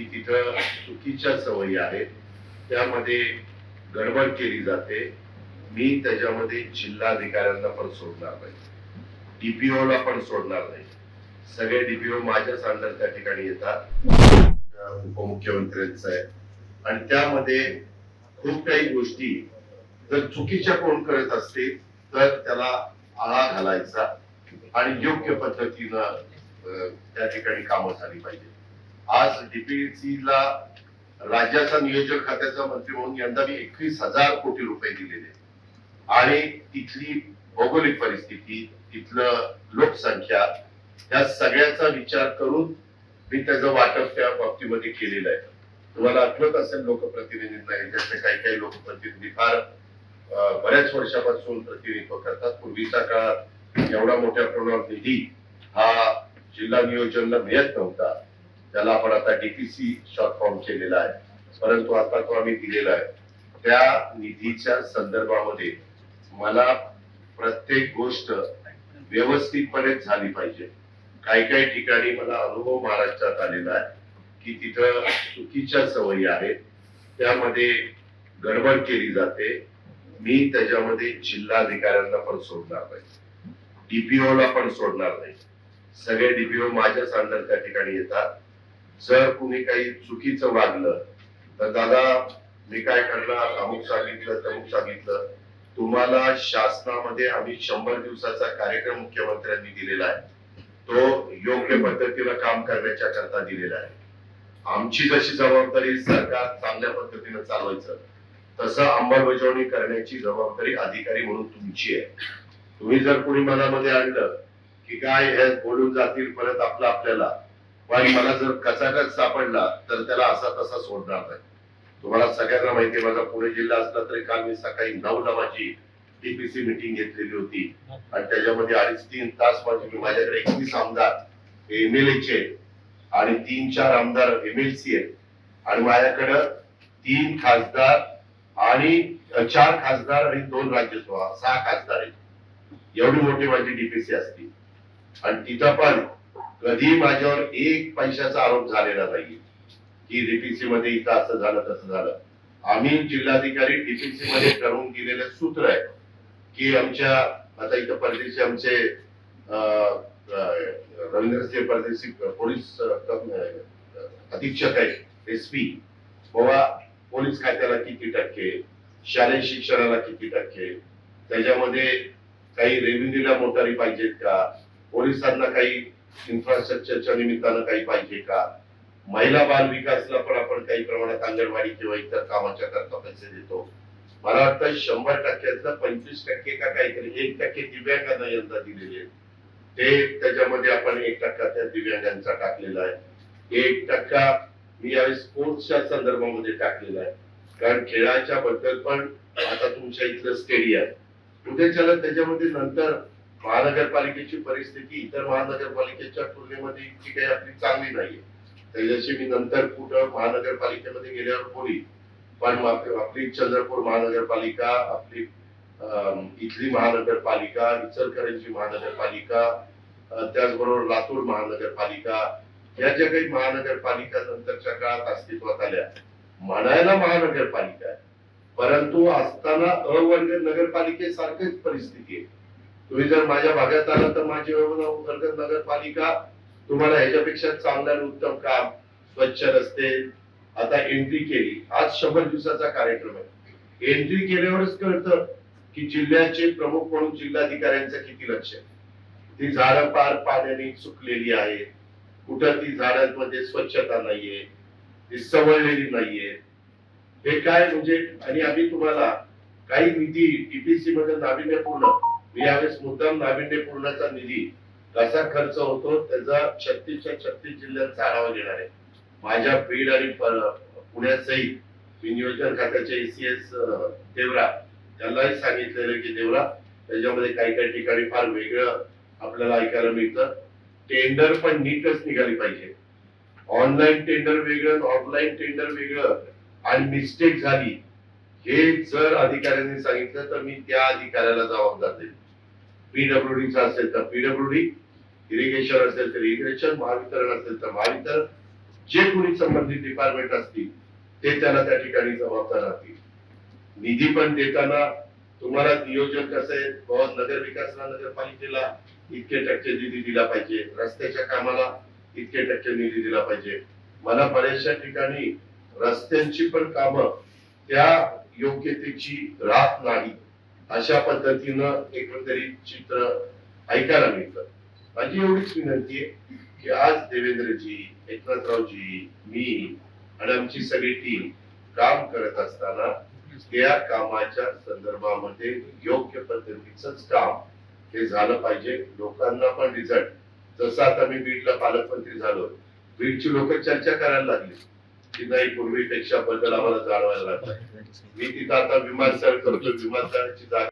की तिथं चुकीच्या सवयी आहेत, त्यामध्ये गडबड केली जाते. मी त्याच्यामध्ये जिल्हाधिकाऱ्यांना पण सोडणार नाही, डीपीओ ला पण सोडणार नाही. सगळे डीपीओ माझ्याच अंडर त्या ठिकाणी येतात, उपमुख्यमंत्र्यांचं आहे. आणि त्यामध्ये खूप काही गोष्टी जर चुकीच्या कोण करत असतील तर त्याला आळा घालायचा आणि योग्य पद्धतीनं त्या ठिकाणी कामं झाली पाहिजे. आज डीपीसी ला राज्याचा नियोजन खात्याचा मंत्री म्हणून यंदा मी 21,000 कोटी रुपये दिलेले आणि तिथली भौगोलिक परिस्थिती, तिथलं लोकसंख्या, या सगळ्याचा विचार करून मी त्याचं वाटप त्या बाबतीमध्ये केलेलं आहे. तुम्हाला आठवत असेल लोकप्रतिनिधींना, याच्यातले काही काही लोकप्रतिनिधी फार बऱ्याच वर्षापासून प्रतिनिधित्व करतात. पूर्वीच्या काळात एवढा मोठ्या प्रमाणात निधी हा जिल्हा नियोजनला मिळत नव्हता. त्याला आपण आता डीपीसी शॉर्ट फॉर्म केलेला आहे, परंतु आता तो आम्ही दिलेला आहे. त्या निधीच्या संदर्भामध्ये मला प्रत्येक गोष्ट व्यवस्थितपणे झाली पाहिजे. काही काही ठिकाणी मला अनुभव महाराष्ट्रात आलेला आहे की तिथं चुकीच्या सवयी आहेत, त्यामध्ये गडबड केली जाते. मी त्याच्यामध्ये जिल्हाधिकाऱ्यांना पण सोडणार नाही, डीपीओ ला पण सोडणार नाही. सगळे डीपीओ माझ्याच अंडर त्या ठिकाणी येतात. जर कुणी काही चुकीचं वागलं तर दादा मी काय करणार, अमुक सांगितलं तमुक सांगितलं. तुम्हाला शासनामध्ये आम्ही 100 दिवसाचा कार्यक्रम मुख्यमंत्र्यांनी दिलेला आहे, तो योग्य पद्धतीनं काम करण्याच्या करता दिलेला आहे. आमची जशी जबाबदारी सरकार चांगल्या पद्धतीनं चालवायचं, तसं अंमलबजावणी करण्याची जबाबदारी अधिकारी म्हणून तुमची आहे. तुम्ही जर कोणी मनामध्ये आणलं की काय हे बोलून जातील परत आपल्याला, पण मला जर कचाकच सापडला तर त्याला असा तसा सोडणार नाही. तुम्हाला सगळ्यांना माहिती आहे, माझा पुणे जिल्हा असला तरी काल मी सकाळी 9ला माझी डीपीसी मीटिंग घेतलेली होती आणि त्याच्यामध्ये 2.5-3 तास माझ्याकडे 21 आमदार एमएलए चे आणि 3-4 आमदार एमएलसी आहेत आणि माझ्याकडे 3 खासदार आणि 4 खासदार आणि 2 राज्यसभा 6 खासदार आहेत. एवढी मोठी माझी डीपीसी असती आणि तिथं पण कधी माझ्यावर एक पैशाचा आरोप झालेला नाही की डीपीसी मध्ये इथं असं झालं तसं झालं. आम्ही जिल्हाधिकारी डीपीसी मध्ये ठरवून दिलेलं सूत्र आहे की आमच्या आता इथं परदेशी आमचे रवींद्रसिंह परदेशी पोलीस अधीक्षक आहेत, एसपी, बाबा पोलीस खात्याला किती टक्के, शालेय शिक्षणाला किती टक्के, त्याच्यामध्ये काही रेव्हेन्यूला मोटारी पाहिजेत का, पोलिसांना काही इन्फ्रास्ट्रक्चरच्या निमित्तानं काही पाहिजे का, महिला बाल विकासला पण आपण काही प्रमाणात अंगणवाडी किंवा इतर कामाच्या करता पैसे देतो. मला वाटतं 100% 25% का काहीतरी 1% दिव्यांगांना यंदा दिलेले, ते त्याच्यामध्ये आपण 1% त्या दिव्यांगांचा टाकलेला आहे. 1% मी यावेळी स्पोर्ट्सच्या संदर्भामध्ये टाकलेला आहे, कारण खेळाच्या बद्दल पण आता तुमच्या इथलं स्टेडियम उद्याच्याला त्याच्यामध्ये नंतर महानगरपालिकेची परिस्थिती इतर महानगरपालिकेच्या तुलनेमध्ये इतकी काही आपली चांगली नाहीये. त्याच्याशी मी नंतर कुठं महानगरपालिकेमध्ये गेल्यावर बोली, पण आपली चंद्रपूर महानगरपालिका, आपली इथली महानगरपालिका, इचलकरंजी महानगरपालिका, त्याचबरोबर लातूर महानगरपालिका, या ज्या काही महानगरपालिका नंतरच्या काळात अस्तित्वात आल्या, म्हणायला महानगरपालिका आहे परंतु असताना अवर्ग नगरपालिकेसारखीच परिस्थिती आहे. तुम्ही जर माझ्या भागात आला तर माझी अवर्ग नगरपालिका तुम्हाला ह्याच्यापेक्षा चांगलं आणि उत्तम काम, स्वच्छ रस्ते, आता एंट्री केली. आज 100 दिवसाचा कार्यक्रम आहे. एंट्री केल्यावरच कळतं की जिल्ह्याचे प्रमुख म्हणून जिल्हाधिकाऱ्यांचं किती लक्ष आहे. ती झाडं पार पाण्याने सुकलेली आहे, कुठं ती झाडांमध्ये स्वच्छता नाहीये, ती सवळलेली नाहीये. हे काय म्हणजे, आणि आम्ही तुम्हाला काही निधी डीपीसी मध्ये नाविन्यपूर्ण, मी यावेळेस मुद्दाम नाविन्यपूर्णचा निधी कसा खर्च होतो त्याचा 36च्या 36 जिल्ह्यांचा आढावा घेणार आहे. माझ्या बीड आणि पुण्यासहित मी नियोजन खात्याचे एसीएस देवरा त्यांनाही सांगितलेलं की देवरा, त्याच्यामध्ये काही काही ठिकाणी फार वेगळं आपल्याला ऐकायला मिळतं. टेंडर पण नीटच निघाली पाहिजे. ऑनलाईन टेंडर वेगळं, ऑफलाईन टेंडर वेगळं, आणि मिस्टेक झाली हे जर अधिकाऱ्यांनी सांगितलं तर मी त्या अधिकाऱ्याला जबाबदार देईल. पीडब्ल्यूडीचा असेल तर पीडब्ल्यूडी, इरिगेशन असेल तर इरिगेशन, महावितरण असेल तर महावितरण, जे कोणी संबंधित डिपार्टमेंट असतील ते त्याला त्या ठिकाणी जबाबदार राहतील. निधी पण देताना तुम्हाला नियोजन कसं आहे, बाबा नगर विकासला नगरपालिकेला इतके टक्के निधी दिला पाहिजे, रस्त्याच्या कामाला इतके टक्के निधी दिला पाहिजे. मला बऱ्याचशा ठिकाणी रस्त्यांची पण कामं त्या योग्यतेची राहत नाही, अशा पद्धतीनं एकंदरीत चित्र ऐकायला मिळतं. माझी एवढीच विनंती आहे की आज देवेंद्रजी, एकनाथरावजी, मी आणि आमची सगळी टीम काम करत असताना त्या कामाच्या संदर्भामध्ये योग्य पद्धतीचंच काम हे झालं पाहिजे. लोकांना पण रिझल्ट, जसं आता मी बीडला पालकमंत्री झालो, बीडची लोक चर्चा करायला लागली की नाही पूर्वीपेक्षा बदल आम्हाला जाणवायला लागला. मी तिथं आता विमानतळ करतो, विमानतळाची जागा